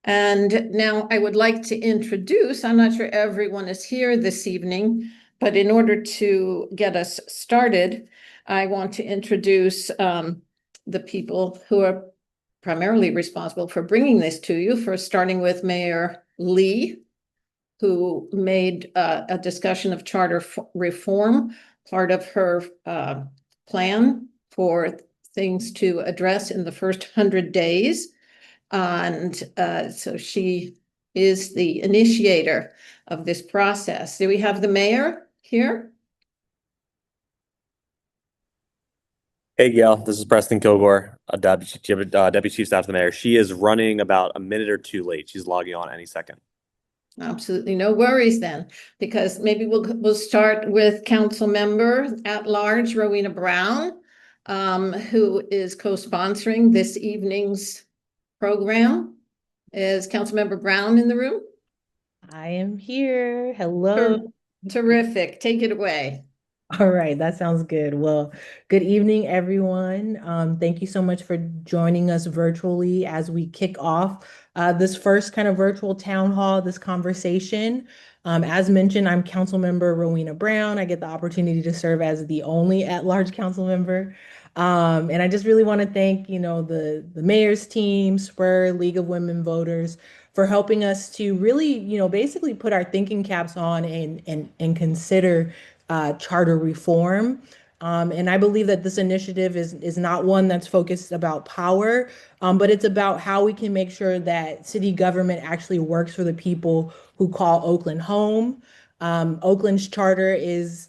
And now I would like to introduce, I'm not sure everyone is here this evening, but in order to get us started, I want to introduce the people who are primarily responsible for bringing this to you. First, starting with Mayor Lee, who made a discussion of charter reform part of her plan for things to address in the first 100 days. And so she is the initiator of this process. Do we have the mayor here? Hey, Gail, this is Preston Kilgore, Deputy Chief Staff to the Mayor. She is running about a minute or two late. She's logging on any second. Absolutely no worries then, because maybe we'll start with Councilmember at Large Rowena Brown, who is co-sponsoring this evening's program. Is Councilmember Brown in the room? I am here. Hello. Terrific. Take it away. All right, that sounds good. Well, good evening, everyone. Thank you so much for joining us virtually as we kick off this first kind of virtual town hall, this conversation. As mentioned, I'm Councilmember Rowena Brown. I get the opportunity to serve as the only at-large council member. And I just really want to thank, the mayor's team, Spur, League of Women Voters, for helping us to really, basically put our thinking caps on and consider charter reform. And I believe that this initiative is not one that's focused about power, but it's about how we can make sure that city government actually works for the people who call Oakland home. Oakland's charter is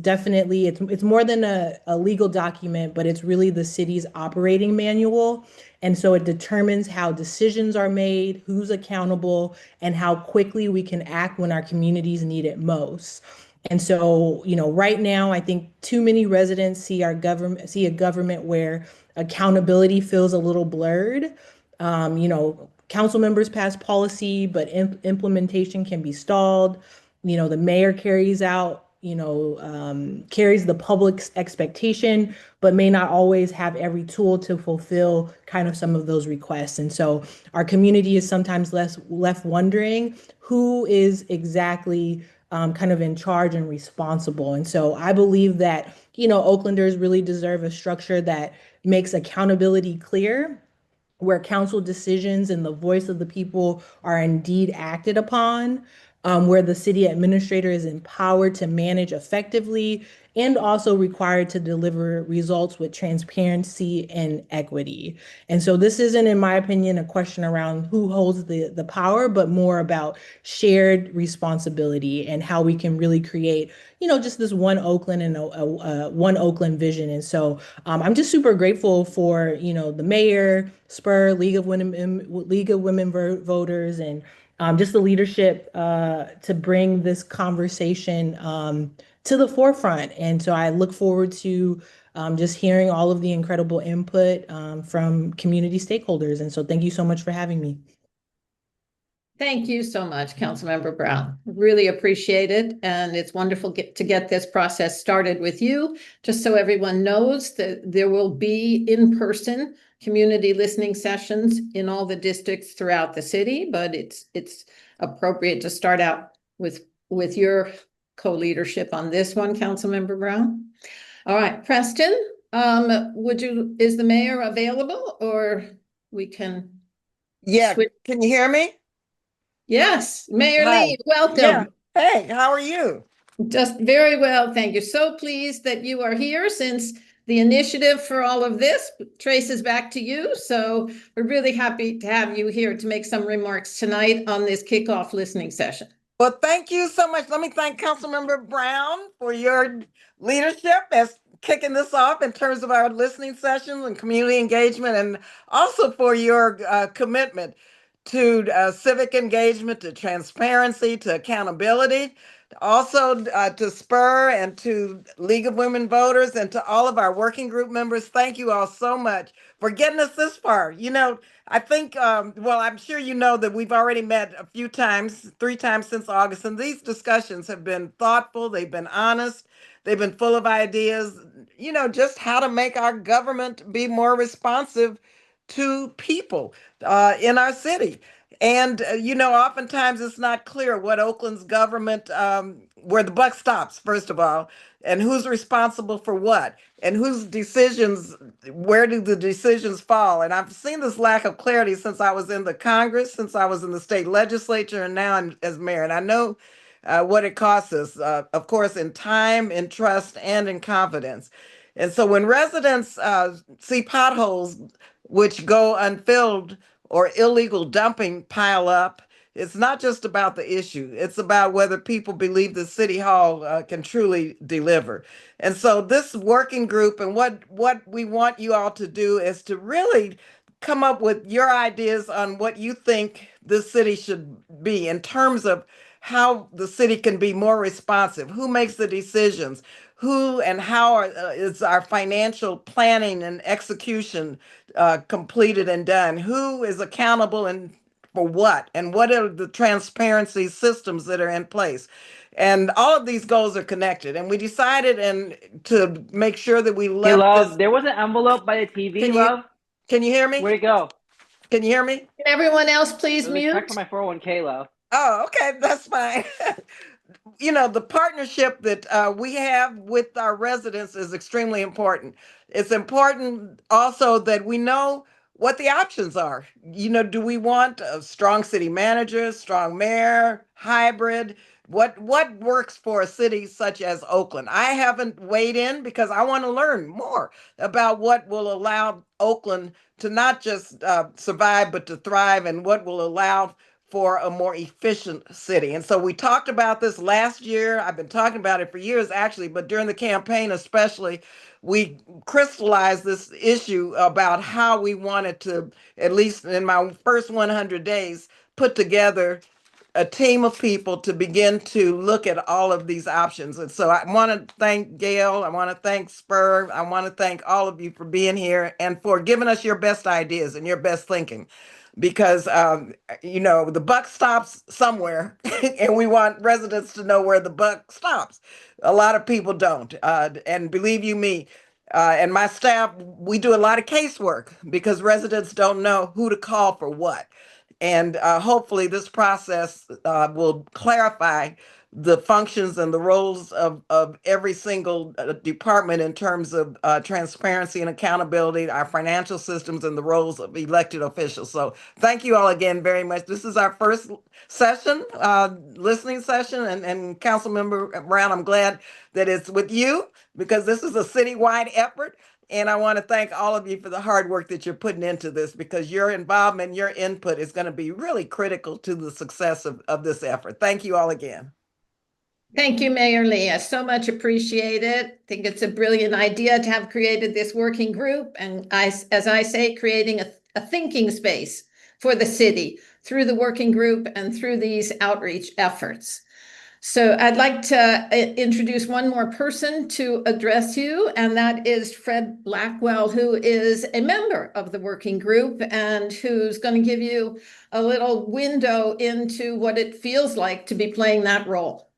definitely it's more than a legal document, but it's really the city's operating manual. And so it determines how decisions are made, who's accountable, and how quickly we can act when our communities need it most. And so, right now, I think too many residents see a government where accountability feels a little blurred. Council members pass policy, but implementation can be stalled. The mayor carries the public's expectation, but may not always have every tool to fulfill kind of some of those requests. And so our community is sometimes left wondering who is exactly kind of in charge and responsible. And so I believe that, Oaklanders really deserve a structure that makes accountability clear, where council decisions and the voice of the people are indeed acted upon, where the city administrator is empowered to manage effectively and also required to deliver results with transparency and equity. And so this isn't, in my opinion, a question around who holds the power, but more about shared responsibility and how we can really create, just this one Oakland and a one Oakland vision. And so I'm just super grateful for, the mayor, Spur, League of Women Voters, and just the leadership to bring this conversation to the forefront. And so I look forward to just hearing all of the incredible input from community stakeholders. And so thank you so much for having me. Thank you so much, Councilmember Brown. Really appreciate it. And it's wonderful to get this process started with you. Just so everyone knows that there will be in-person community listening sessions in all the districts throughout the city, but it's appropriate to start out with your co-leadership on this one, Councilmember Brown. All right, Preston, is the mayor available, or we can? Yeah, can you hear me? Yes, Mayor Hi. Lee, welcome. Yeah. Hey, how are you? Just very well, thank you. So pleased that you are here, since the initiative for all of this traces back to you. So we're really happy to have you here to make some remarks tonight on this kickoff listening session. Well, thank you so much. Let me thank Councilmember Brown for your leadership as kicking this off in terms of our listening sessions and community engagement, and also for your commitment to civic engagement, to transparency, to accountability, also to Spur and to League of Women Voters, and to all of our working group members. Thank you all so much for getting us this far. I think, well, I'm sure you know that we've already met a few times, 3 times since August, and these discussions have been thoughtful, they've been honest, they've been full of ideas, just how to make our government be more responsive to people in our city. And, oftentimes it's not clear what Oakland's government, where the buck stops, first of all, and who's responsible for what, and whose decisions, where do the decisions fall? And I've seen this lack of clarity since I was in the Congress, since I was in the state legislature, and now I'm as mayor. And I know what it costs us, of course, in time, in trust, and in confidence. And so when residents see potholes which go unfilled or illegal dumping pile up, it's not just about the issue. It's about whether people believe the city hall can truly deliver. And so this working group and what we want you all to do is to really come up with your ideas on what you think this city should be in terms of how the city can be more responsive, who makes the decisions, who and how is our financial planning and execution completed and done, who is accountable and for what, and what are the transparency systems that are in place. And all of these goals are connected. And we decided to make sure that we Hey, left love, this. there was an envelope by the TV, Can you love. can you hear me? Where'd it go? Can you hear me? Can everyone else please It was a check mute? for my 401k, love. Oh, okay, that's fine. The partnership that we have with our residents is extremely important. It's important also that we know what the options are. Do we want a strong city manager, strong mayor, hybrid? What works for a city such as Oakland? I haven't weighed in because I want to learn more about what will allow Oakland to not just survive, but to thrive, and what will allow for a more efficient city. And so we talked about this last year. I've been talking about it for years, actually, but during the campaign, especially, we crystallized this issue about how we wanted to, at least in my first 100 days, put together a team of people to begin to look at all of these options. And so I want to thank Gail. I want to thank Spur. I want to thank all of you for being here and for giving us your best ideas and your best thinking, because the buck stops somewhere and we want residents to know where the buck stops. A lot of people don't, and believe you me, and my staff, we do a lot of casework because residents don't know who to call for what. And hopefully this process will clarify the functions and the roles of every single department in terms of transparency and accountability, our financial systems, and the roles of elected officials. So thank you all again very much. This is our first session, listening session, and Councilmember Brown, I'm glad that it's with you because this is a citywide effort. And I want to thank all of you for the hard work that you're putting into this, because your involvement, your input is going to be really critical to the success of this effort. Thank you all again. Thank you, Mayor Leah. So much appreciated. I think it's a brilliant idea to have created this working group. And as I say, creating a thinking space for the city through the working group and through these outreach efforts. So I'd like to introduce one more person to address you, and that is Fred Blackwell, who is a member of the working group and who's going to give you a little window into what it feels like to be playing that role.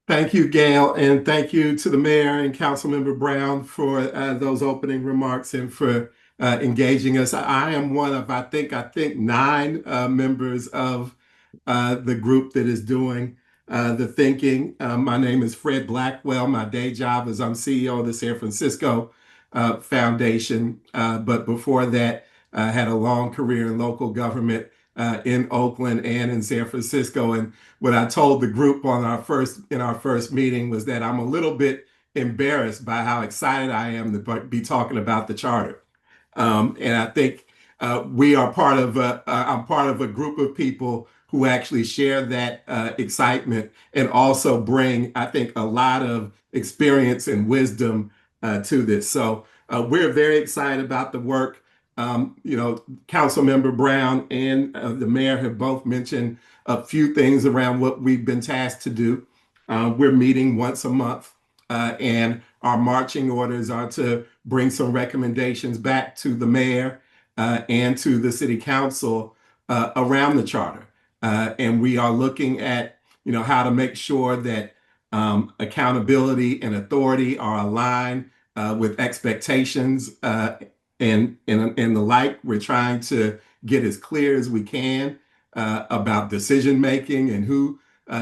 Thank you, Gail, and thank you to the mayor and Councilmember Brown for those opening remarks and for engaging us. I am one of, I think 9 members of the group that is doing the thinking. My name is Fred Blackwell. My day job is I'm CEO of the San Francisco Foundation. But before that, I had a long career in local government in Oakland and in San Francisco. And what I told the group in our first meeting was that I'm a little bit embarrassed by how excited I am to be talking about the charter. And I think we are I'm part of a group of people who actually share that excitement and also bring, I think, a lot of experience and wisdom to this. So we're very excited about the work. Councilmember Brown and the mayor have both mentioned a few things around what we've been tasked to do. We're meeting once a month, and our marching orders are to bring some recommendations back to the mayor and to the city council around the charter. And we are looking at, how to make sure that accountability and authority are aligned with expectations and the like. We're trying to get as clear as we can about decision making and who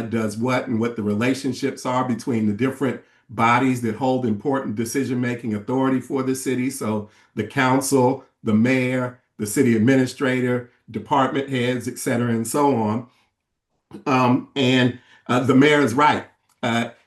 does what and what the relationships are between the different bodies that hold important decision making authority for the city. So the council, the mayor, the city administrator, department heads, et cetera, and so on. And the mayor is right.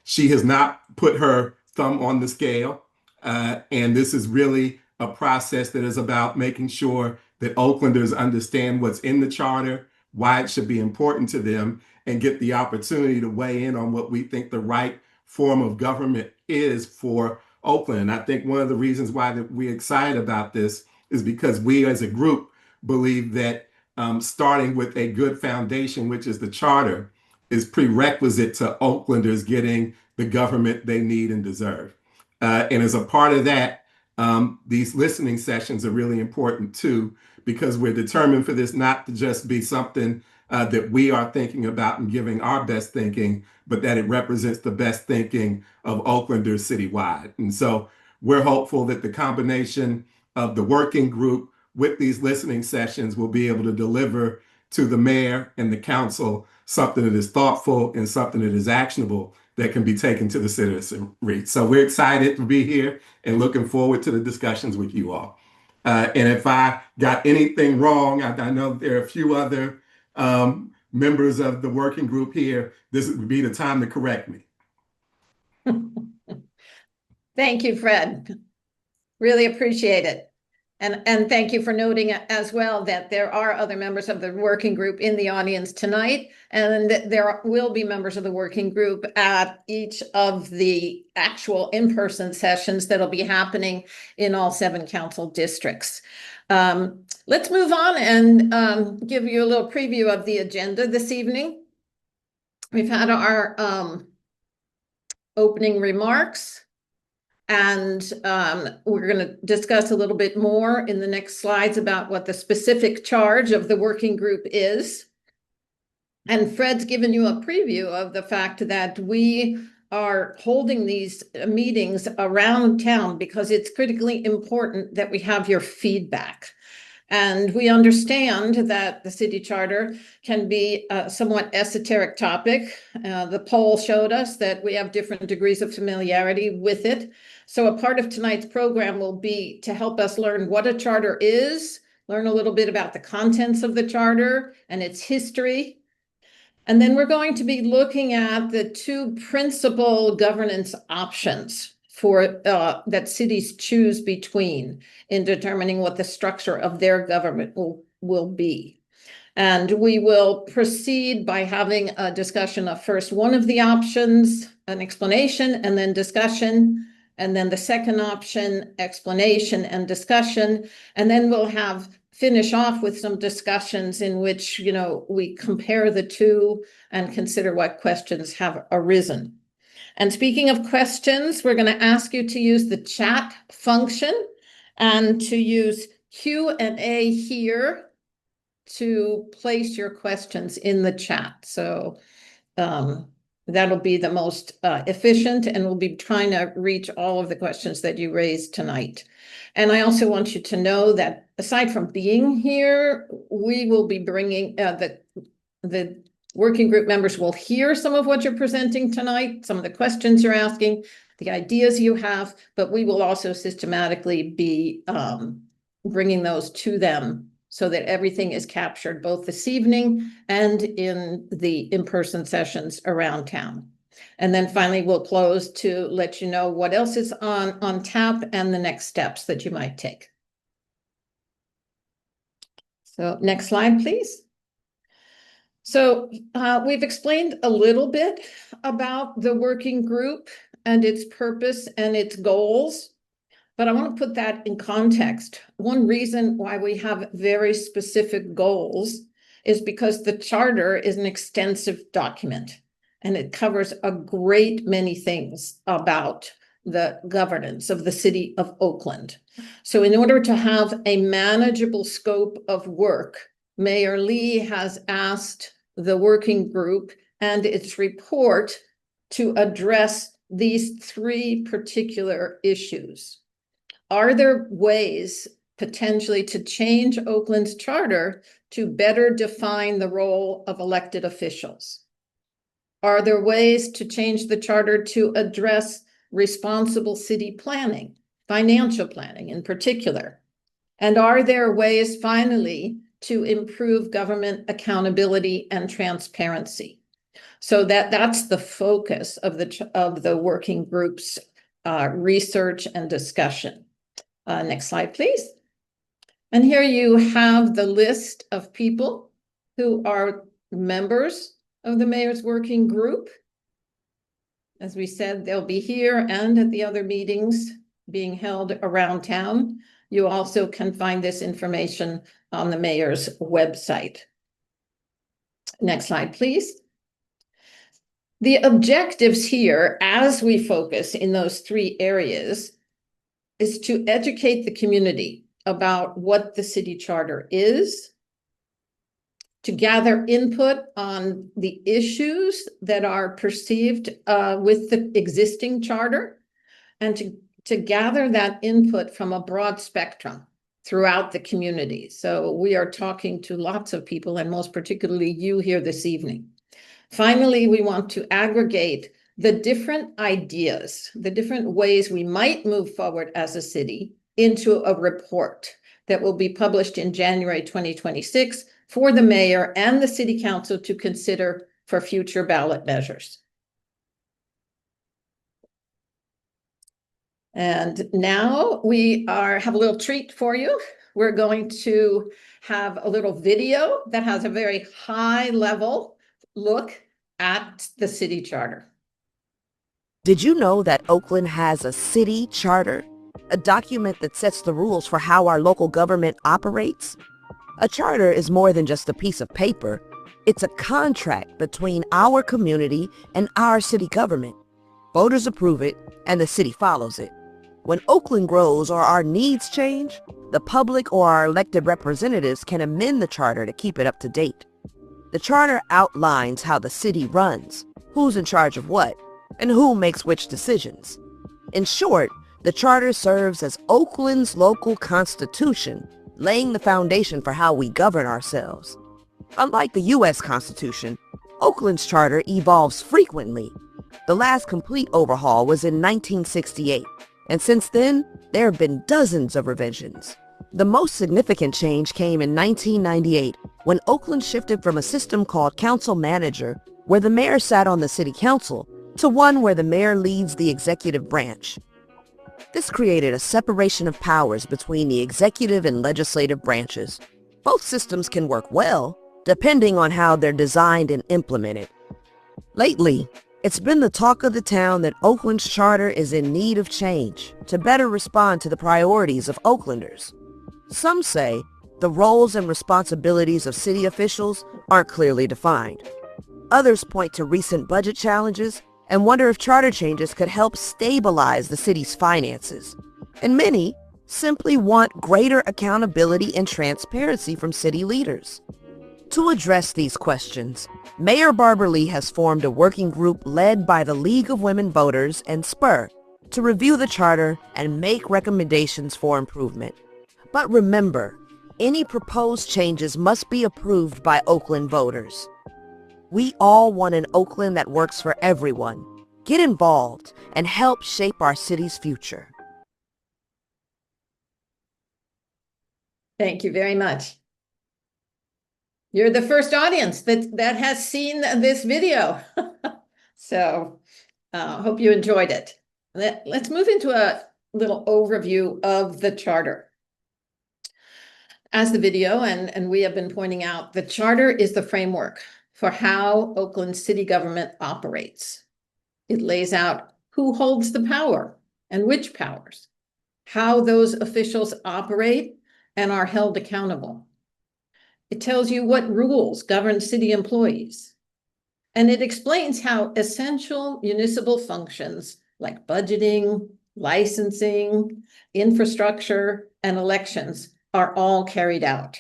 She has not put her thumb on the scale. And this is really a process that is about making sure that Oaklanders understand what's in the charter, why it should be important to them, and get the opportunity to weigh in on what we think the right form of government is for Oakland. And I think one of the reasons why that we're excited about this is because we as a group believe that starting with a good foundation, which is the charter, is prerequisite to Oaklanders getting the government they need and deserve. And as a part of that, these listening sessions are really important too, because we're determined for this not to just be something that we are thinking about and giving our best thinking, but that it represents the best thinking of Oaklanders citywide. And so we're hopeful that the combination of the working group with these listening sessions will be able to deliver to the mayor and the council something that is thoughtful and something that is actionable that can be taken to the citizenry. So we're excited to be here and looking forward to the discussions with you all. And if I got anything wrong, I know there are a few other members of the working group here. This would be the time to correct me. Thank you, Fred. Really appreciate it. And thank you for noting as well that there are other members of the working group in the audience tonight, and there will be members of the working group at each of the actual in-person sessions that'll be happening in all 7 council districts. Let's move on and give you a little preview of the agenda this evening. We've had our opening remarks. And we're going to discuss a little bit more in the next slides about what the specific charge of the working group is. And Fred's given you a preview of the fact that we are holding these meetings around town because it's critically important that we have your feedback. And we understand that the city charter can be a somewhat esoteric topic. The poll showed us that we have different degrees of familiarity with it. So a part of tonight's program will be to help us learn what a charter is, learn a little bit about the contents of the charter and its history. And then we're going to be looking at the 2 principal governance options for that cities choose between in determining what the structure of their government will be. And we will proceed by having a discussion of first one of the options, an explanation, and then discussion. And then the second option, explanation and discussion. And then we'll finish off with some discussions in which, we compare the 2 and consider what questions have arisen. And speaking of questions, we're going to ask you to use the chat function and to use Q&A here to place your questions in the chat. So that'll be the most efficient, and we'll be trying to reach all of the questions that you raised tonight. And I also want you to know that aside from being here, we will be bringing the working group members will hear some of what you're presenting tonight, some of the questions you're asking, the ideas you have, but we will also systematically be bringing those to them so that everything is captured both this evening and in the in-person sessions around town. And then finally, we'll close to let you know what else is on tap and the next steps that you might take. So next slide, please. So we've explained a little bit about the working group and its purpose and its goals, but I want to put that in context. One reason why we have very specific goals is because the charter is an extensive document and it covers a great many things about the governance of the city of Oakland. So in order to have a manageable scope of work, Mayor Lee has asked the working group and its report to address these 3 particular issues. Are there ways potentially to change Oakland's charter to better define the role of elected officials? Are there ways to change the charter to address responsible city planning, financial planning in particular? And are there ways, finally, to improve government accountability and transparency? So that's the focus of the working group's research and discussion. Next slide, please. And here you have the list of people who are members of the mayor's working group. As we said, they'll be here and at the other meetings being held around town. You also can find this information on the mayor's website. Next slide, please. The objectives here, as we focus in those three areas, is to educate the community about what the city charter is, to gather input on the issues that are perceived with the existing charter, and to gather that input from a broad spectrum throughout the community. So we are talking to lots of people, and most particularly you here this evening. Finally, we want to aggregate the different ideas, the different ways we might move forward as a city into a report that will be published in January 2026 for the mayor and the city council to consider for future ballot measures. And now we have a little treat for you. We're going to have a little video that has a very high level look at the city charter. Did you know that Oakland has a city charter? A document that sets the rules for how our local government operates? A charter is more than just a piece of paper. It's a contract between our community and our city government. Voters approve it, and the city follows it. When Oakland grows or our needs change, the public or our elected representatives can amend the charter to keep it up to date. The charter outlines how the city runs, who's in charge of what, and who makes which decisions. In short, the charter serves as Oakland's local constitution, laying the foundation for how we govern ourselves. Unlike the U.S. Constitution, Oakland's charter evolves frequently. The last complete overhaul was in 1968, and since then, there have been dozens of revisions. The most significant change came in 1998, when Oakland shifted from a system called council manager, where the mayor sat on the city council, to one where the mayor leads the executive branch. This created a separation of powers between the executive and legislative branches. Both systems can work well, depending on how they're designed and implemented. Lately, it's been the talk of the town that Oakland's charter is in need of change to better respond to the priorities of Oaklanders. Some say the roles and responsibilities of city officials aren't clearly defined. Others point to recent budget challenges and wonder if charter changes could help stabilize the city's finances. And many simply want greater accountability and transparency from city leaders. To address these questions, Mayor Barbara Lee has formed a working group led by the League of Women Voters and SPUR to review the charter and make recommendations for improvement. But remember, any proposed changes must be approved by Oakland voters. We all want an Oakland that works for everyone. Get involved and help shape our city's future. Thank you very much. You're the first audience that has seen this video. So hope you enjoyed it. Let's move into a little overview of the charter. As the video and we have been pointing out, the charter is the framework for how Oakland city government operates. It lays out who holds the power and which powers, how those officials operate and are held accountable. It tells you what rules govern city employees. And it explains how essential municipal functions like budgeting, licensing, infrastructure, and elections are all carried out.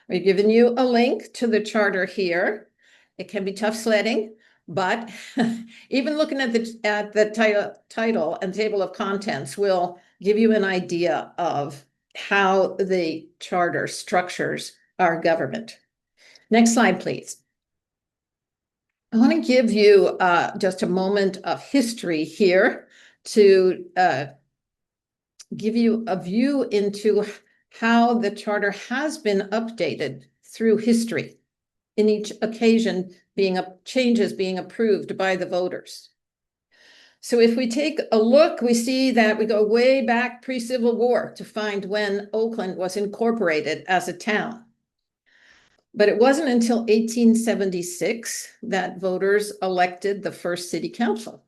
We've given you a link to the charter here. It can be tough sledding, but even looking at the title and table of contents will give you an idea of how the charter structures our government. Next slide, please. I want to give you just a moment of history here to give you a view into how the charter has been updated through history, in each occasion changes being approved by the voters. So if we take a look, we see that we go way back pre-Civil War to find when Oakland was incorporated as a town. But it wasn't until 1876 that voters elected the first city council.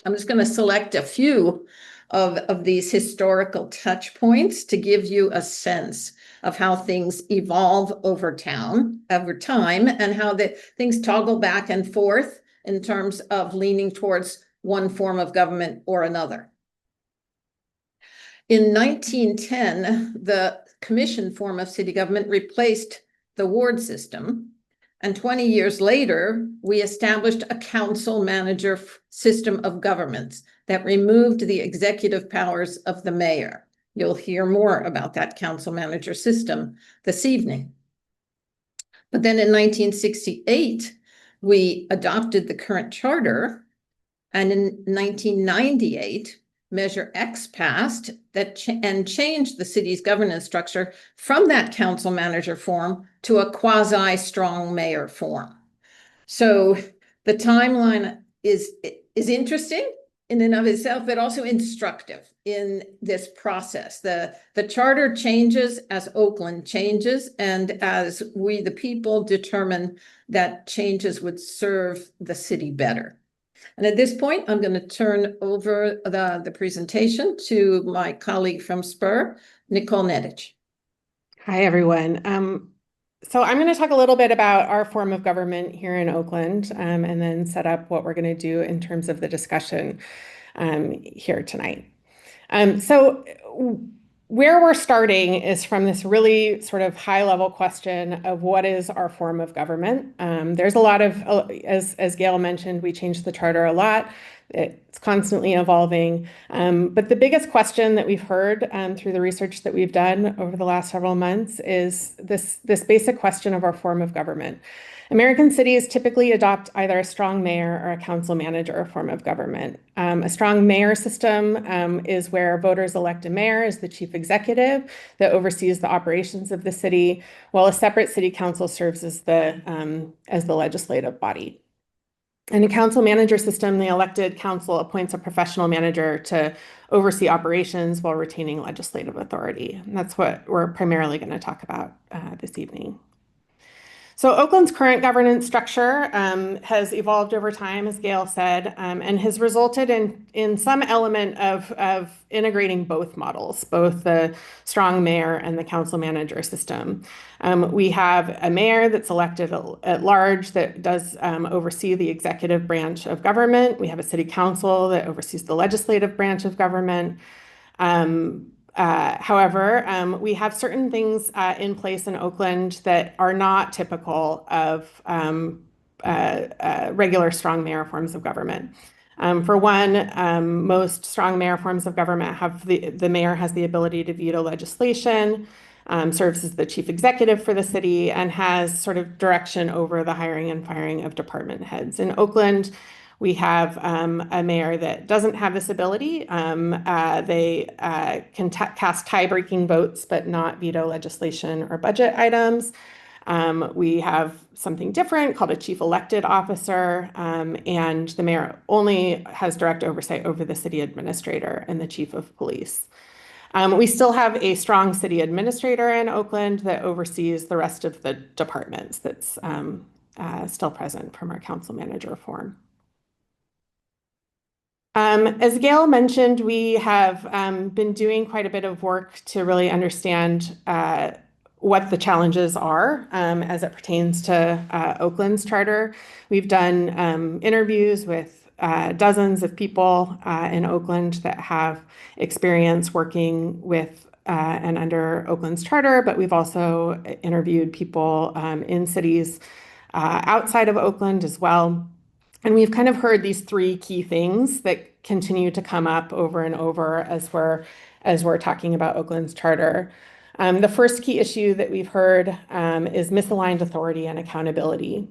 I'm just going to select a few of these historical touch points to give you a sense of how things evolve over time, and how things toggle back and forth in terms of leaning towards one form of government or another. In 1910, the commission form of city government replaced the ward system. And 20 years later, we established a council-manager system of governments that removed the executive powers of the mayor. You'll hear more about that council-manager system this evening. But then in 1968, we adopted the current charter. And in 1998, Measure X passed and changed the city's governance structure from that council manager form to a quasi-strong mayor form. So the timeline is interesting in and of itself, but also instructive in this process. The charter changes as Oakland changes, and as we, the people, determine that changes would serve the city better. And at this point, I'm going to turn over the presentation to my colleague from SPUR, Nicole Nedich. Hi, everyone. So I'm going to talk a little bit about our form of government here in Oakland, and then set up what we're going to do in terms of the discussion here tonight. So where we're starting is from this really sort of high-level question of what is our form of government. There's a lot of, as Gail mentioned, we changed the charter a lot. It's constantly evolving. But the biggest question that we've heard through the research that we've done over the last several months is this basic question of our form of government. American cities typically adopt either a strong mayor or a council manager form of government. A strong mayor system is where voters elect a mayor as the chief executive that oversees the operations of the city, while a separate city council serves as the legislative body. In a council manager system, the elected council appoints a professional manager to oversee operations while retaining legislative authority. And that's what we're primarily going to talk about this evening. So Oakland's current governance structure has evolved over time, as Gail said, and has resulted in some element of integrating both models, both the strong mayor and the council manager system. We have a mayor that's elected at large that does oversee the executive branch of government. We have a city council that oversees the legislative branch of government. However, we have certain things in place in Oakland that are not typical of regular strong mayor forms of government. For one, most strong mayor forms of government have the mayor has the ability to veto legislation, serves as the chief executive for the city, and has sort of direction over the hiring and firing of department heads. In Oakland, we have a mayor that doesn't have this ability. They can cast tie-breaking votes, but not veto legislation or budget items. We have something different called a chief elected officer, and the mayor only has direct oversight over the city administrator and the chief of police. We still have a strong city administrator in Oakland that oversees the rest of the departments that's still present from our council manager form. As Gail mentioned, we have been doing quite a bit of work to really understand what the challenges are as it pertains to Oakland's charter. We've done interviews with dozens of people in Oakland that have experience working with and under Oakland's charter, but we've also interviewed people in cities outside of Oakland as well. And we've kind of heard these three key things that continue to come up over and over as we're as we're talking about Oakland's charter. The first key issue that we've heard is misaligned authority and accountability.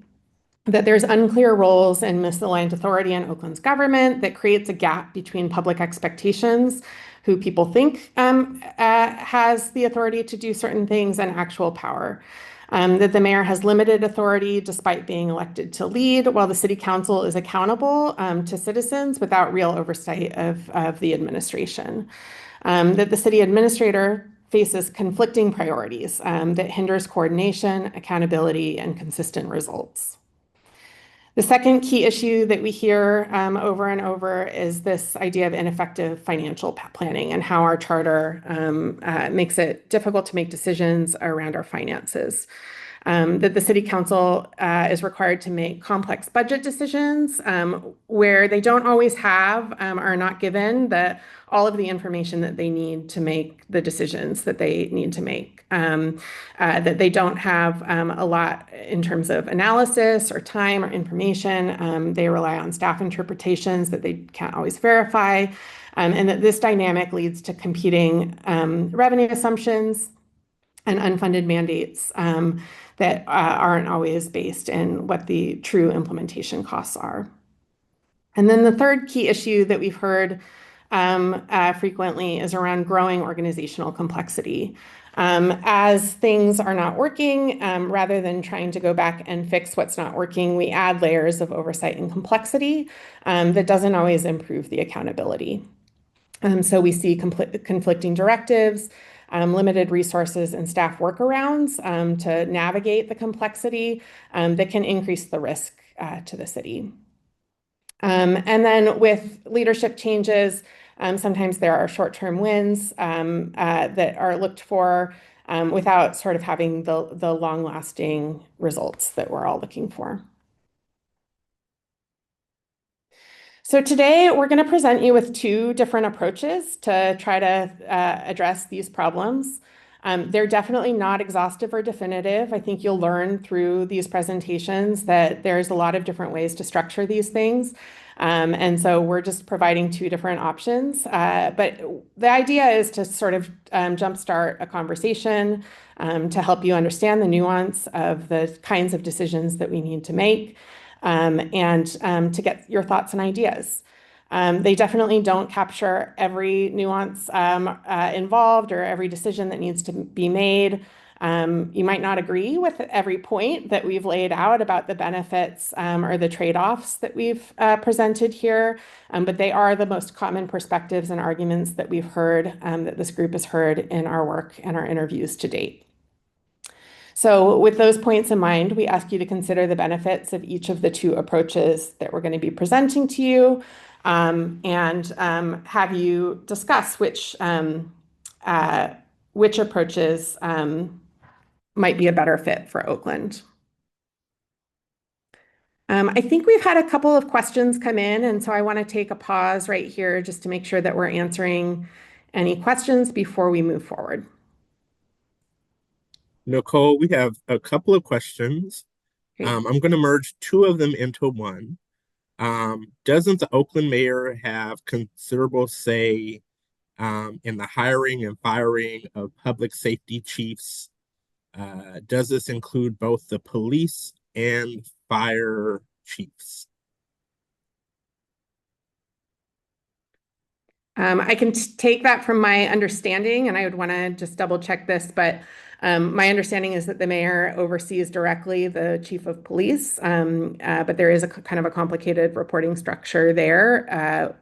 That there's unclear roles and misaligned authority in Oakland's government that creates a gap between public expectations, who people think has the authority to do certain things, and actual power. That the mayor has limited authority despite being elected to lead, while the city council is accountable to citizens without real oversight of the administration. That the city administrator faces conflicting priorities that hinders coordination, accountability, and consistent results. The second key issue that we hear over and over is this idea of ineffective financial planning and how our charter makes it difficult to make decisions around our finances. That the city council is required to make complex budget decisions where they don't always have or are not given all of the information that they need to make the decisions that they need to make. That they don't have a lot in terms of analysis or time or information. They rely on staff interpretations that they can't always verify. And that this dynamic leads to competing revenue assumptions and unfunded mandates that aren't always based in what the true implementation costs are. And then the third key issue that we've heard frequently is around growing organizational complexity. As things are not working, rather than trying to go back and fix what's not working, we add layers of oversight and complexity that doesn't always improve the accountability. So we see conflicting directives, limited resources and staff workarounds to navigate the complexity that can increase the risk to the city. And then with leadership changes, sometimes there are short-term wins that are looked for without sort of having the long-lasting results that we're all looking for. So today we're going to present you with two different approaches to try to address these problems. They're definitely not exhaustive or definitive. I think you'll learn through these presentations that there's a lot of different ways to structure these things. And so we're just providing two different options. But the idea is to sort of jumpstart a conversation to help you understand the nuance of the kinds of decisions that we need to make. And to get your thoughts and ideas. They definitely don't capture every nuance involved or every decision that needs to be made. You might not agree with every point that we've laid out about the benefits or the trade-offs that we've presented here, but they are the most common perspectives and arguments that we've heard, that this group has heard in our work and our interviews to date. So with those points in mind, we ask you to consider the benefits of each of the two approaches that we're going to be presenting to you and have you discuss which approaches might be a better fit for Oakland. I think we've had a couple of questions come in, and so I want to take a pause right here just to make sure that we're answering any questions before we move forward. Nicole, we have a couple of questions. I'm going to merge two of them into one. Doesn't the Oakland mayor have considerable say in the hiring and firing of public safety chiefs? Does this include both the police and fire chiefs? I can take that from my understanding, and I would want to just double check this, but my understanding is that the mayor oversees directly the chief of police, but there is a kind of a complicated reporting structure there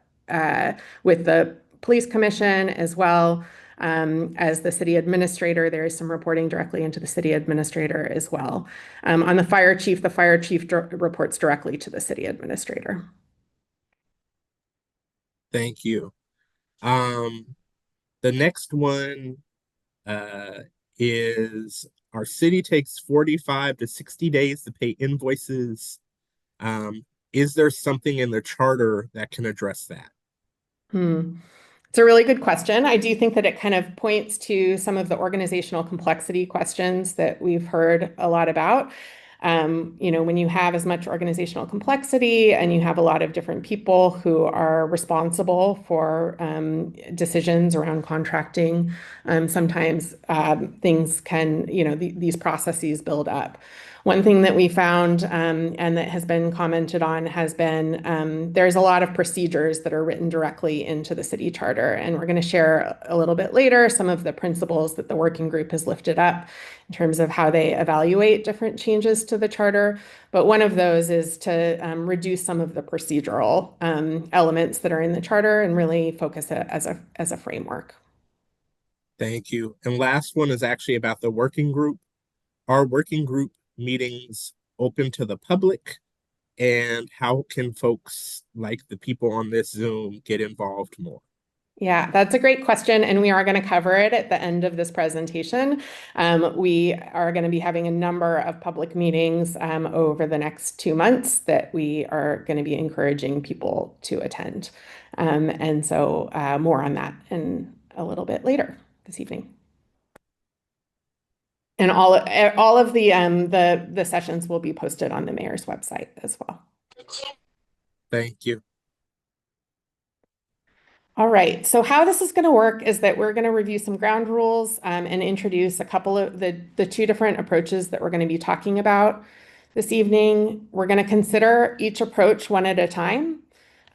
with the police commission as well as the city administrator. There is some reporting directly into the city administrator as well. On the fire chief reports directly to the city administrator. Thank you. The next one is our city takes 45 to 60 days to pay invoices. Is there something in the charter that can address that? It's a really good question. I do think that it kind of points to some of the organizational complexity questions that we've heard a lot about. When you have as much organizational complexity and you have a lot of different people who are responsible for decisions around contracting, sometimes things can, these processes build up. One thing that we found and that has been commented on has been there's a lot of procedures that are written directly into the city charter. And we're going to share a little bit later some of the principles that the working group has lifted up in terms of how they evaluate different changes to the charter. But one of those is to reduce some of the procedural elements that are in the charter and really focus it as a framework. Thank you. And last one is actually about the working group. Our working group meetings open to the public, and how can folks like the people on this Zoom get involved more? Yeah, that's a great question, and we are going to cover it at the end of this presentation. We are going to be having a number of public meetings over the next 2 months that we are going to be encouraging people to attend. And so more on that in a little bit later this evening. And all of the sessions will be posted on the mayor's website as well. Thank you. All right, so how this is going to work is that we're going to review some ground rules and introduce a couple of the two different approaches that we're going to be talking about this evening. We're going to consider each approach one at a time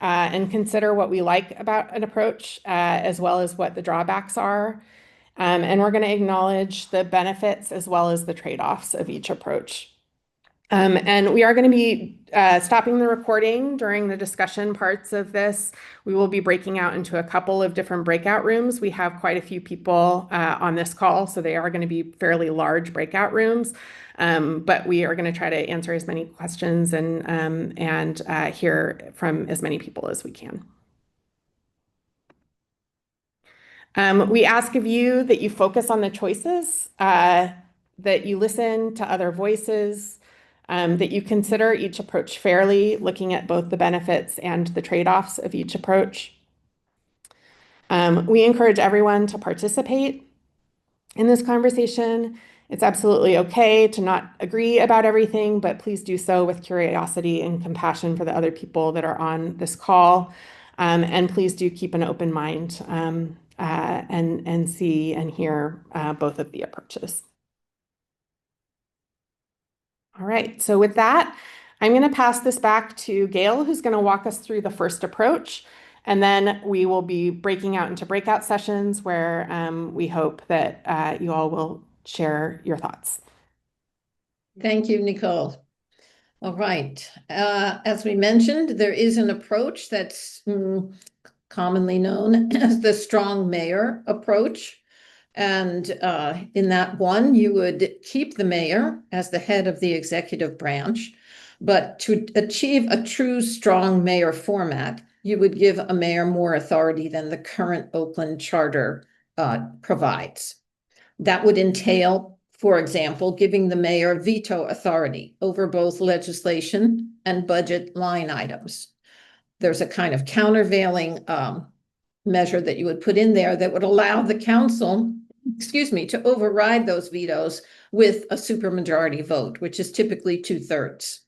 and consider what we like about an approach as well as what the drawbacks are. And we're going to acknowledge the benefits as well as the trade-offs of each approach. And we are going to be stopping the recording during the discussion parts of this. We will be breaking out into a couple of different breakout rooms. We have quite a few people on this call, so they are going to be fairly large breakout rooms. But we are going to try to answer as many questions and hear from as many people as we can. We ask of you that you focus on the choices, that you listen to other voices, that you consider each approach fairly, looking at both the benefits and the trade-offs of each approach. We encourage everyone to participate in this conversation. It's absolutely okay to not agree about everything, but please do so with curiosity and compassion for the other people that are on this call. And please do keep an open mind and see and hear both of the approaches. All right, so with that, I'm going to pass this back to Gail, who's going to walk us through the first approach, and then we will be breaking out into breakout sessions where we hope that you all will share your thoughts. Thank you, Nicole. All right, as we mentioned, there is an approach that's commonly known as the strong mayor approach. And in that one, you would keep the mayor as the head of the executive branch, but to achieve a true strong mayor format, you would give a mayor more authority than the current Oakland charter provides. That would entail, for example, giving the mayor veto authority over both legislation and budget line items. There's a kind of countervailing measure that you would put in there that would allow the council, to override those vetoes with a supermajority vote, which is typically 2/3.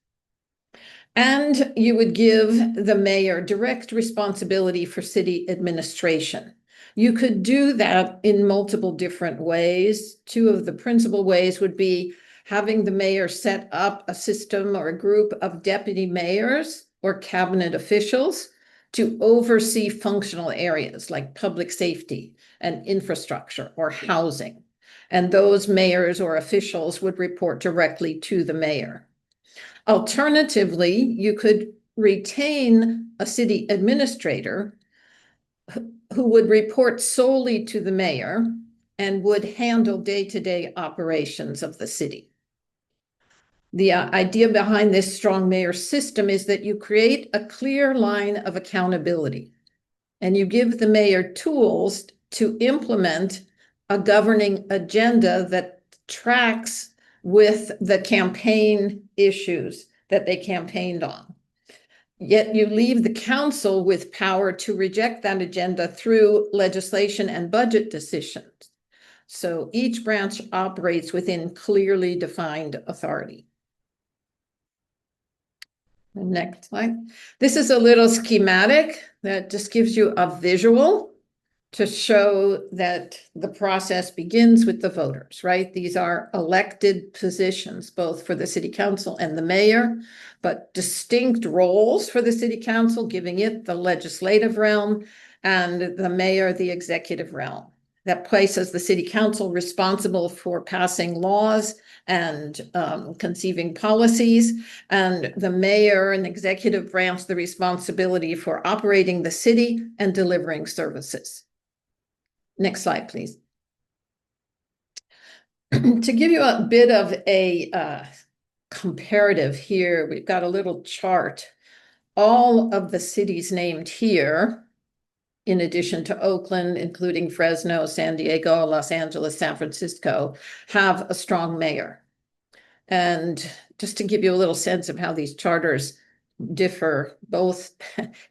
And you would give the mayor direct responsibility for city administration. You could do that in multiple different ways. Two of the principal ways would be having the mayor set up a system or a group of deputy mayors or cabinet officials to oversee functional areas like public safety and infrastructure or housing. And those mayors or officials would report directly to the mayor. Alternatively, you could retain a city administrator who would report solely to the mayor and would handle day-to-day operations of the city. The idea behind this strong mayor system is that you create a clear line of accountability and you give the mayor tools to implement a governing agenda that tracks with the campaign issues that they campaigned on. Yet you leave the council with power to reject that agenda through legislation and budget decisions. So each branch operates within clearly defined authority. Next slide. This is a little schematic that just gives you a visual to show that the process begins with the voters, right? These are elected positions, both for the city council and the mayor, but distinct roles for the city council, giving it the legislative realm, and the mayor, the executive realm. That places the city council responsible for passing laws and conceiving policies, and the mayor and executive branch the responsibility for operating the city and delivering services. Next slide, please. To give you a bit of a comparative here, we've got a little chart. All of the cities named here, in addition to Oakland, including Fresno, San Diego, Los Angeles, San Francisco, have a strong mayor. And just to give you a little sense of how these charters differ, both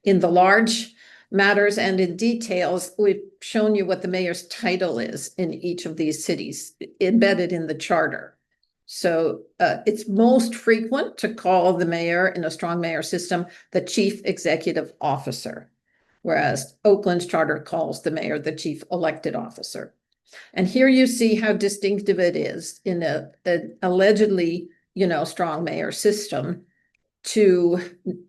in the large matters and in details, we've shown you what the mayor's title is in each of these cities, embedded in the charter. So it's most frequent to call the mayor in a strong mayor system the chief executive officer, whereas Oakland's charter calls the mayor the chief elected officer. And here you see how distinctive it is in an allegedly, strong mayor system to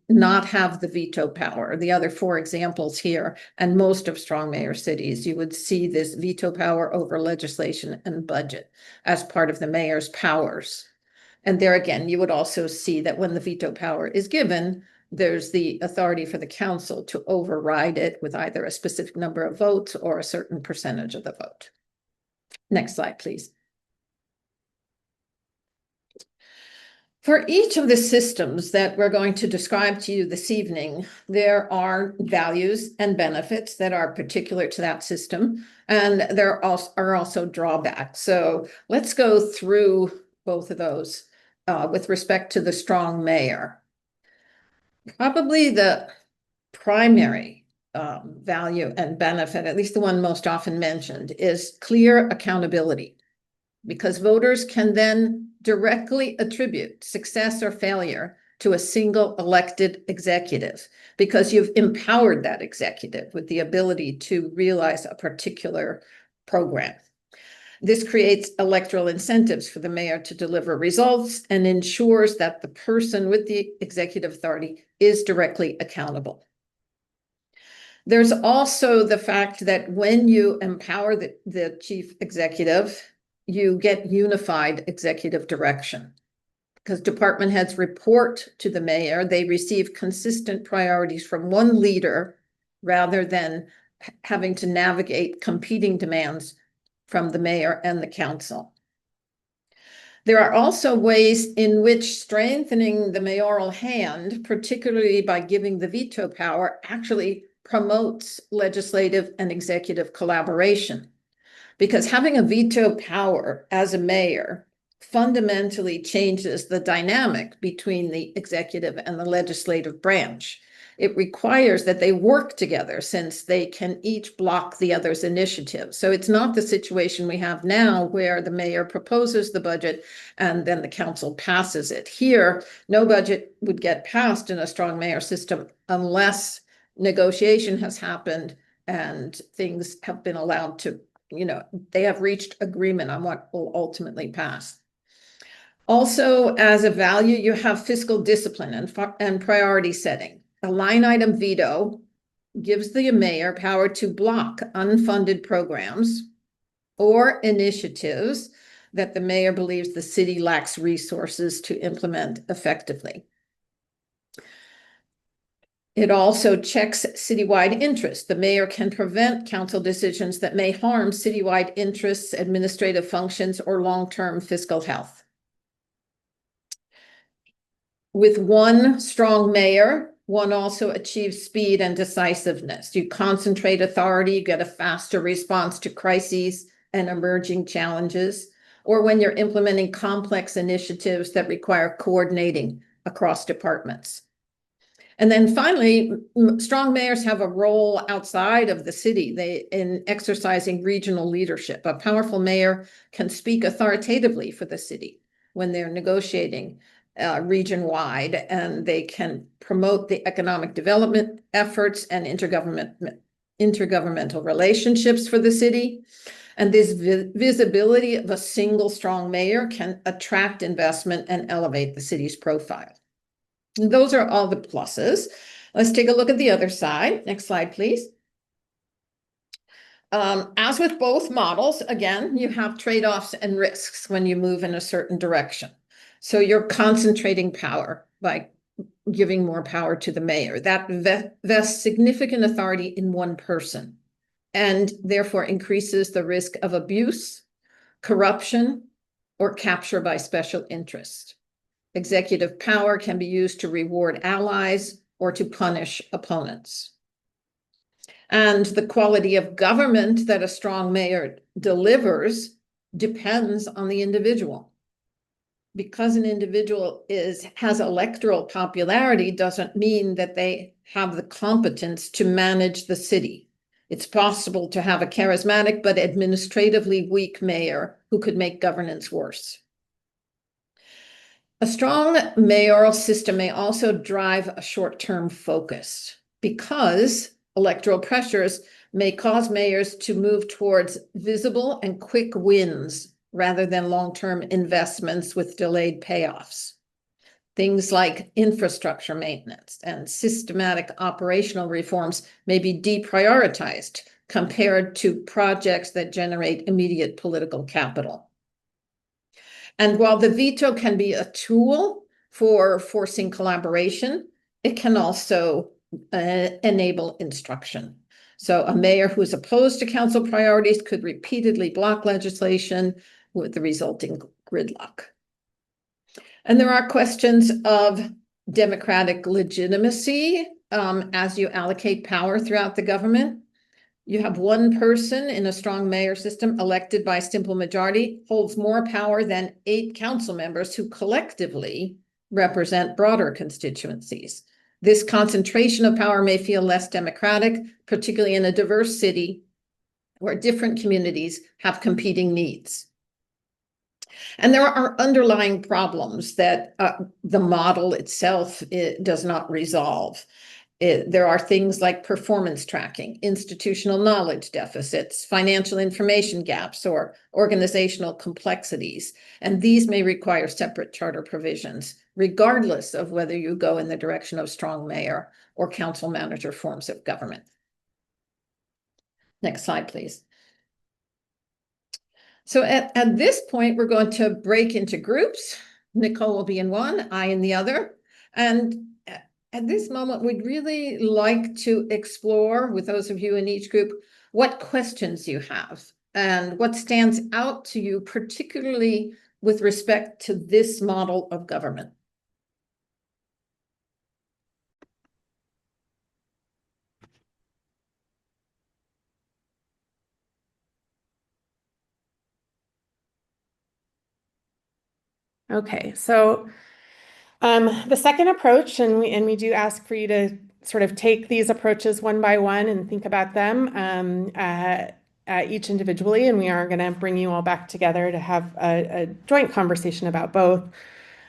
not have the veto power. The other four examples here, and most of strong mayor cities, you would see this veto power over legislation and budget as part of the mayor's powers. And there again, you would also see that when the veto power is given, there's the authority for the council to override it with either a specific number of votes or a certain percentage of the vote. Next slide, please. For each of the systems that we're going to describe to you this evening, there are values and benefits that are particular to that system, and there are also drawbacks. So let's go through both of those with respect to the strong mayor. Probably the primary value and benefit, at least the one most often mentioned, is clear accountability, because voters can then directly attribute success or failure to a single elected executive, because you've empowered that executive with the ability to realize a particular program. This creates electoral incentives for the mayor to deliver results and ensures that the person with the executive authority is directly accountable. There's also the fact that when you empower the chief executive, you get unified executive direction, because department heads report to the mayor. They receive consistent priorities from one leader rather than having to navigate competing demands from the mayor and the council. There are also ways in which strengthening the mayoral hand, particularly by giving the veto power, actually promotes legislative and executive collaboration. Because having a veto power as a mayor fundamentally changes the dynamic between the executive and the legislative branch. It requires that they work together, since they can each block the other's initiative. So it's not the situation we have now where the mayor proposes the budget and then the council passes it. Here, no budget would get passed in a strong mayor system unless negotiation has happened and things have been allowed to, they have reached agreement on what will ultimately pass. Also, as a value, you have fiscal discipline and priority setting. A line item veto gives the mayor power to block unfunded programs or initiatives that the mayor believes the city lacks resources to implement effectively. It also checks citywide interests. The mayor can prevent council decisions that may harm citywide interests, administrative functions, or long-term fiscal health. With one strong mayor, one also achieves speed and decisiveness. You concentrate authority, you get a faster response to crises and emerging challenges, or when you're implementing complex initiatives that require coordinating across departments. And then finally, strong mayors have a role outside of the city in exercising regional leadership. A powerful mayor can speak authoritatively for the city when they're negotiating region-wide, and they can promote the economic development efforts and intergovernmental relationships for the city. And this visibility of a single strong mayor can attract investment and elevate the city's profile. And those are all the pluses. Let's take a look at the other side. Next slide, please. As with both models, again, you have trade-offs and risks when you move in a certain direction. So you're concentrating power by giving more power to the mayor. That vests significant authority in one person, and therefore increases the risk of abuse, corruption, or capture by special interest. Executive power can be used to reward allies or to punish opponents. And the quality of government that a strong mayor delivers depends on the individual. Because an individual has electoral popularity doesn't mean that they have the competence to manage the city. It's possible to have a charismatic but administratively weak mayor who could make governance worse. A strong mayoral system may also drive a short-term focus because electoral pressures may cause mayors to move towards visible and quick wins rather than long-term investments with delayed payoffs. Things like infrastructure maintenance and systematic operational reforms may be deprioritized compared to projects that generate immediate political capital. And while the veto can be a tool for forcing collaboration, it can also enable instruction. So a mayor who is opposed to council priorities could repeatedly block legislation with the resulting gridlock. And there are questions of democratic legitimacy as you allocate power throughout the government. You have one person in a strong mayor system elected by a simple majority holds more power than 8 council members who collectively represent broader constituencies. This concentration of power may feel less democratic, particularly in a diverse city where different communities have competing needs. And there are underlying problems that the model itself does not resolve. There are things like performance tracking, institutional knowledge deficits, financial information gaps, or organizational complexities. And these may require separate charter provisions, regardless of whether you go in the direction of strong mayor or council manager forms of government. Next slide, please. So at this point, we're going to break into groups. Nicole will be in one, I in the other. And at this moment, we'd really like to explore with those of you in each group what questions you have and what stands out to you, particularly with respect to this model of government. Okay, so the second approach, and we do ask for you to sort of take these approaches one by one and think about them each individually, and we are going to bring you all back together to have a joint conversation about both.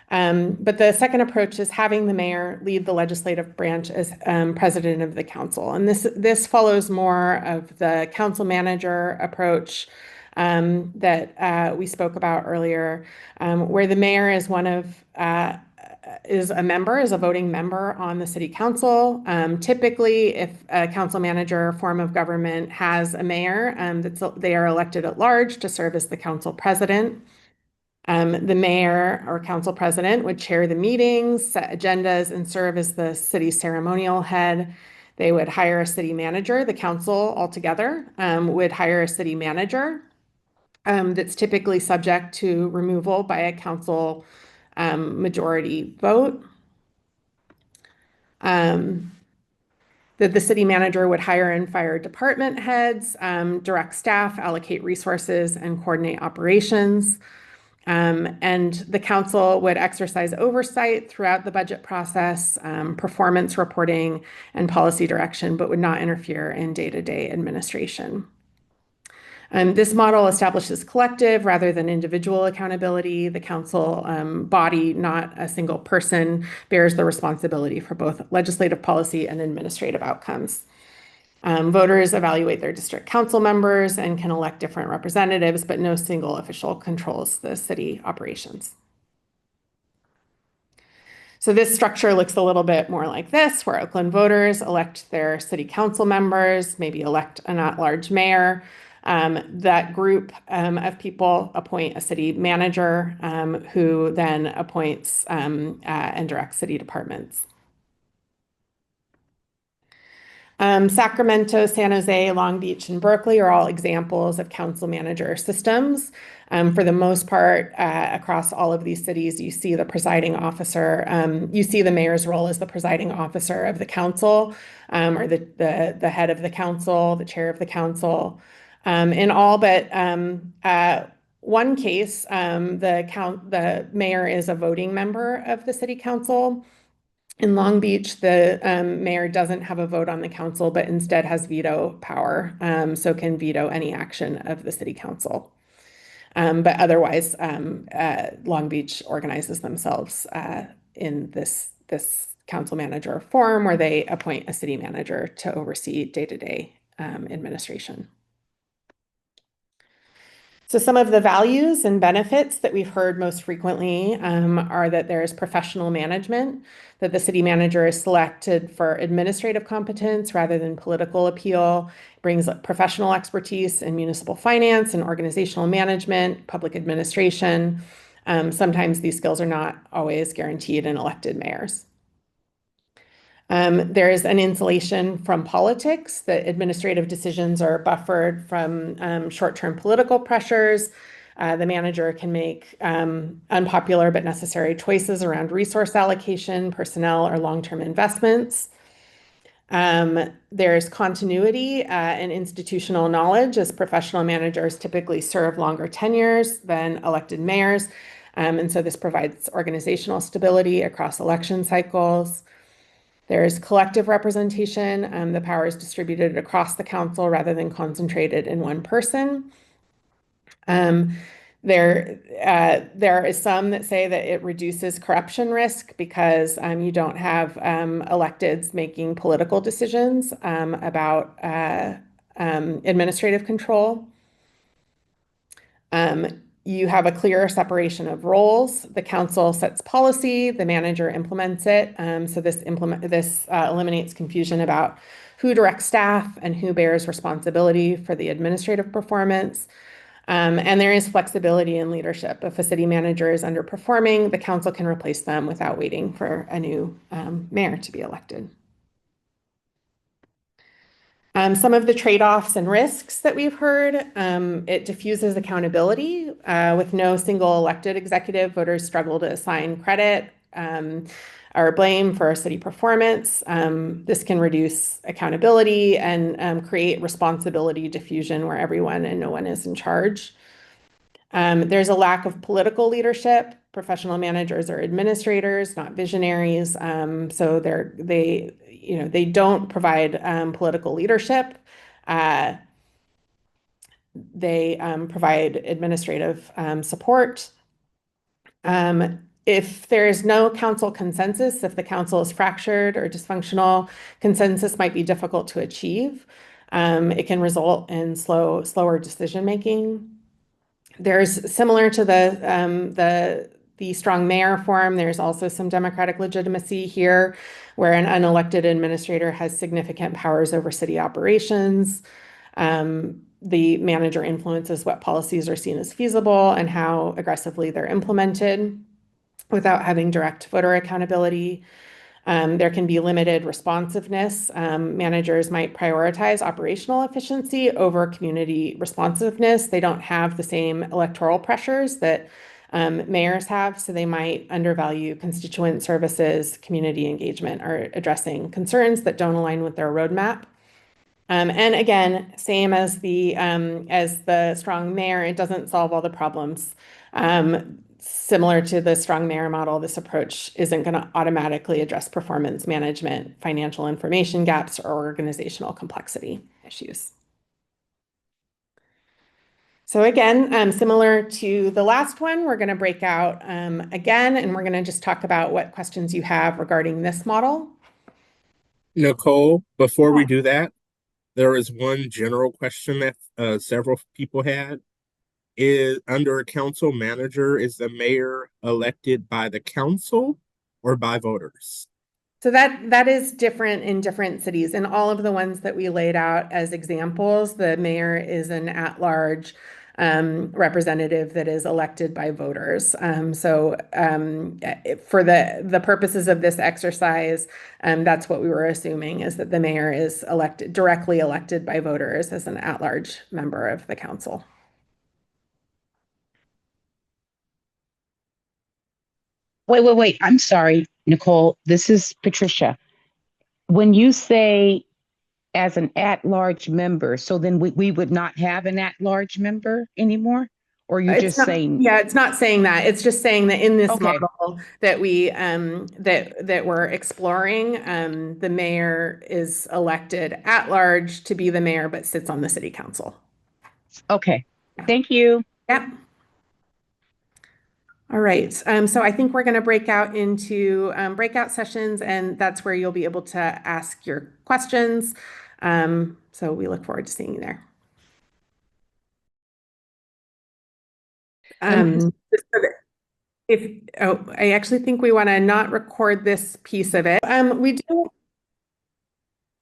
But the second approach is having the mayor lead the legislative branch as president of the council, and this follows more of the council manager approach that we spoke about earlier, where the mayor is is a voting member on the city council. Typically, if a council manager form of government has a mayor, they are elected at large to serve as the council president. The mayor or council president would chair the meetings, set agendas, and serve as the city ceremonial head. They would hire a city manager. The council altogether would hire a city manager that's typically subject to removal by a council majority vote. That the city manager would hire and fire department heads, direct staff, allocate resources, and coordinate operations. And the council would exercise oversight throughout the budget process, performance reporting, and policy direction, but would not interfere in day-to-day administration. This model establishes collective rather than individual accountability. The council body, not a single person, bears the responsibility for both legislative policy and administrative outcomes. Voters evaluate their district council members and can elect different representatives, but no single official controls the city operations. So this structure looks a little bit more like this, where Oakland voters elect their city council members, maybe elect an at-large mayor. That group of people appoint a city manager who then appoints and directs city departments. Sacramento, San Jose, Long Beach, and Berkeley are all examples of council manager systems. For the most part, across all of these cities, you see the presiding officer, you see the mayor's role as the presiding officer of the council, or the head of the council, the chair of the council. In all but one case, the mayor is a voting member of the city council. In Long Beach, the mayor doesn't have a vote on the council, but instead has veto power, so can veto any action of the city council. But otherwise, Long Beach organizes themselves in this council manager form, where they appoint a city manager to oversee day-to-day administration. So some of the values and benefits that we've heard most frequently are that there's professional management, that the city manager is selected for administrative competence rather than political appeal, brings professional expertise in municipal finance and organizational management, public administration. Sometimes these skills are not always guaranteed in elected mayors. There is an insulation from politics, that administrative decisions are buffered from short-term political pressures. The manager can make unpopular but necessary choices around resource allocation, personnel, or long-term investments. There's continuity and institutional knowledge, as professional managers typically serve longer tenures than elected mayors. And so this provides organizational stability across election cycles. There's collective representation. The power is distributed across the council rather than concentrated in one person. There is some that say that it reduces corruption risk because you don't have electeds making political decisions about administrative control. You have a clearer separation of roles. The council sets policy, the manager implements it. So this eliminates confusion about who directs staff and who bears responsibility for the administrative performance. And there is flexibility in leadership. If a city manager is underperforming, the council can replace them without waiting for a new mayor to be elected. Some of the trade-offs and risks that we've heard, it diffuses accountability. With no single elected executive, voters struggle to assign credit or blame for city performance. This can reduce accountability and create responsibility diffusion where everyone and no one is in charge. There's a lack of political leadership. Professional managers are administrators, not visionaries. So they don't provide political leadership. They provide administrative support. If there is no council consensus, if the council is fractured or dysfunctional, consensus might be difficult to achieve. It can result in slower decision-making. There's, similar to the strong mayor form, there's also some democratic legitimacy here, where an unelected administrator has significant powers over city operations. The manager influences what policies are seen as feasible and how aggressively they're implemented without having direct voter accountability. There can be limited responsiveness. Managers might prioritize operational efficiency over community responsiveness. They don't have the same electoral pressures that mayors have, so they might undervalue constituent services, community engagement, or addressing concerns that don't align with their roadmap. And again, same as the strong mayor, it doesn't solve all the problems. Similar to the strong mayor model, this approach isn't going to automatically address performance management, financial information gaps, or organizational complexity issues. So again, similar to the last one, we're going to break out again, and we're going to just talk about what questions you have regarding this model. Nicole, before we do that, there is one general question that several people had. Is under a council manager, is the mayor elected by the council or by voters? So that is different in different cities. In all of the ones that we laid out as examples, the mayor is an at-large representative that is elected by voters. For the purposes of this exercise, that's what we were assuming, is that the mayor is directly elected by voters as an at-large member of the council. Wait. I'm sorry, Nicole. This is Patricia. When you say as an at-large member, so then we would not have an at-large member anymore? Or you're just saying? Yeah, it's not saying that. It's just saying that in this Okay. model that we that we're exploring, the mayor is elected at large to be the mayor, but sits on the city council. Okay. Thank you. Yep. All right. So I think we're going to break out into breakout sessions, and that's where you'll be able to ask your questions. So we look forward to seeing you there. I actually think we want to not record this piece of it. We do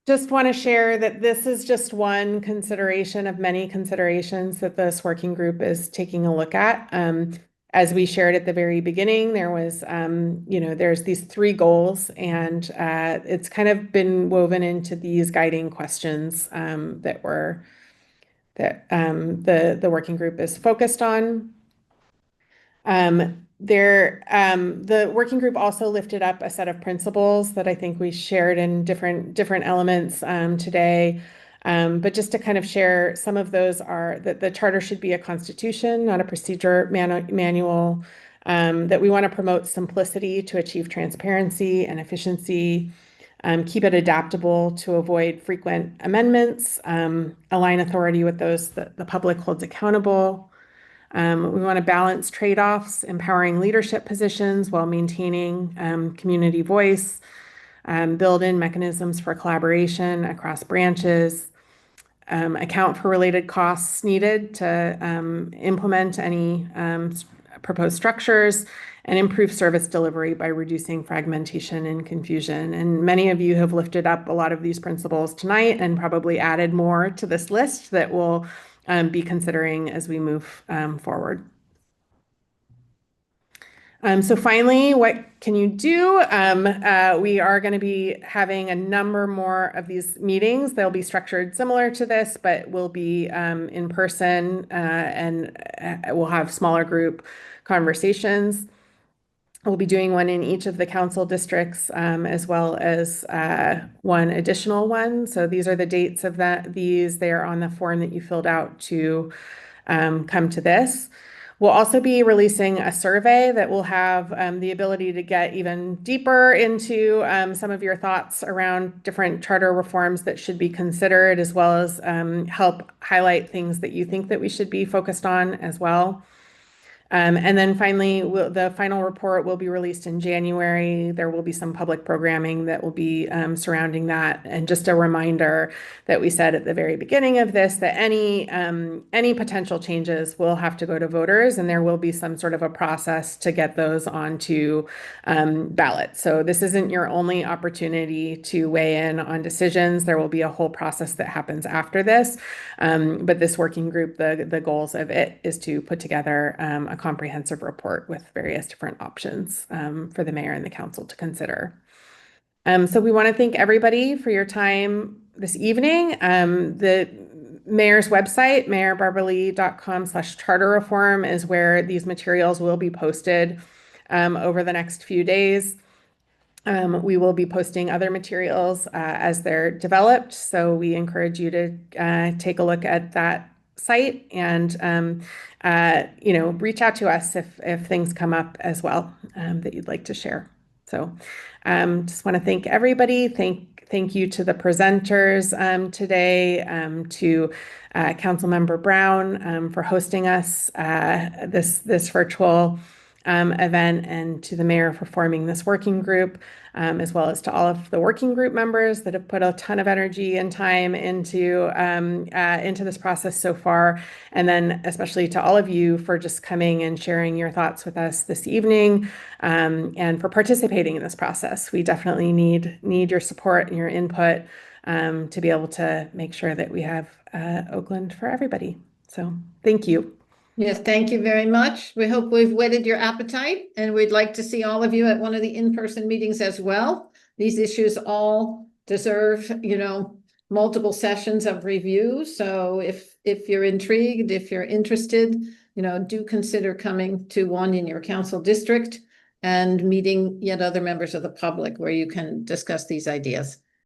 just want to share that this is just one consideration of many considerations that this working group is taking a look at. As we shared at the very beginning, there was, there's these 3 goals, and it's kind of been woven into these guiding questions that the working group is focused on. The working group also lifted up a set of principles that I think we shared in different elements today. But just to kind of share, some of those are that the charter should be a constitution, not a procedure manual, that we want to promote simplicity to achieve transparency and efficiency, keep it adaptable to avoid frequent amendments, align authority with those that the public holds accountable. We want to balance trade-offs, empowering leadership positions while maintaining community voice, build in mechanisms for collaboration across branches, account for related costs needed to implement any proposed structures, and improve service delivery by reducing fragmentation and confusion. And many of you have lifted up a lot of these principles tonight and probably added more to this list that we'll be considering as we move forward. So finally, what can you do? We are going to be having a number more of these meetings. They'll be structured similar to this, but will be in person, and we'll have smaller group conversations. We'll be doing one in each of the council districts, as well as one additional one. So these are the dates of these. They are on the form that you filled out to come to this. We'll also be releasing a survey that will have the ability to get even deeper into some of your thoughts around different charter reforms that should be considered, as well as help highlight things that you think that we should be focused on as well. And then finally, the final report will be released in January. There will be some public programming that will be surrounding that. And just a reminder that we said at the very beginning of this, that any potential changes will have to go to voters, and there will be some sort of a process to get those onto ballots. So this isn't your only opportunity to weigh in on decisions. There will be a whole process that happens after this. But this working group, the goals of it is to put together a comprehensive report with various different options for the mayor and the council to consider. So we want to thank everybody for your time this evening. The mayor's website, mayorbarbalee.com/charter reform, is where these materials will be posted over the next few days. We will be posting other materials as they're developed. So we encourage you to take a look at that site and reach out to us if things come up as well that you'd like to share. So just want to thank everybody. thank you to the presenters today, to Councilmember Brown for hosting us this virtual event, and to the mayor for forming this working group, as well as to all of the working group members that have put a ton of energy and time into this process so far. And then especially to all of you for just coming and sharing your thoughts with us this evening, and for participating in this process. We definitely need your support and your input to be able to make sure that we have Oakland for everybody. So thank you. Yes, thank you very much. We hope we've whetted your appetite, and we'd like to see all of you at one of the in-person meetings as well. These issues all deserve, multiple sessions of review. So if you're intrigued, if you're interested, do consider coming to one in your council district and meeting yet other members of the public where you can discuss these ideas.